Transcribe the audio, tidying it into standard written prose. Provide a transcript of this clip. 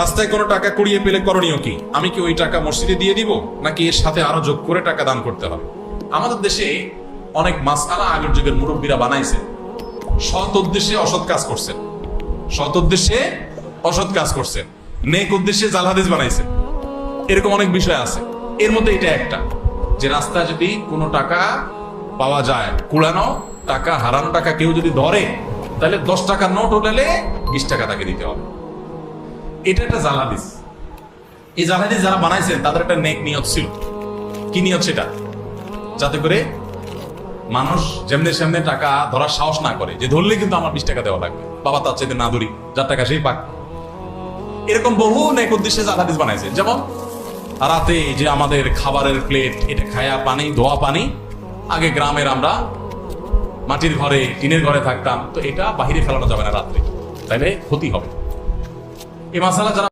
রাস্তায় কোনো টাকা কুড়িয়ে পেলে করণীয় কি? আমি কি ওই টাকা মসজিদে দিয়ে দিব, নাকি এর সাথে আরো যোগ করে টাকা দান করতে হবে? আমাদের দেশে অনেক মাসআলা আগের যুগের মুরব্বীরা বানাইছে, সৎ উদ্দেশ্যে অসৎ কাজ করছেন, সৎ উদ্দেশ্যে অসৎ কাজ করছেন, নেক উদ্দেশ্যে জাল হাদিস বানাইছে। এরকম অনেক বিষয় আছে। এর মধ্যে এটা একটা, যে রাস্তায় যদি কোনো টাকা পাওয়া যায়, কুড়ানো টাকা, হারানো টাকা কেউ যদি ধরে, তাহলে 10 টাকার নোট হলে 20 টাকা তাকে দিতে হবে। এটা একটা জাল হাদিস। এই জাল হাদিস যারা বানাইছেন তাদের একটা নেক নিয়ত ছিল। কি নিয়ত সেটা? যাতে করে মানুষ যেমনি সেমনি টাকা ধরার সাহস না করে, যে ধরলে কিন্তু আমার 20 টাকা দেওয়া লাগবে, বাবা তার চাইতে না ধরি, যার টাকা সেই পাক। এরকম বহু নেক উদ্দেশ্যে জাল হাদিস বানাইছে। যেমন রাতে যে আমাদের খাবারের প্লেট, এটা খায়া পানি, ধোয়া পানি, আগে গ্রামের আমরা মাটির ঘরে, টিনের ঘরে থাকতাম, তো এটা বাহিরে ফেলানো যাবে না রাত্রে, তাইলে ক্ষতি হবে। এই মাসালা যারা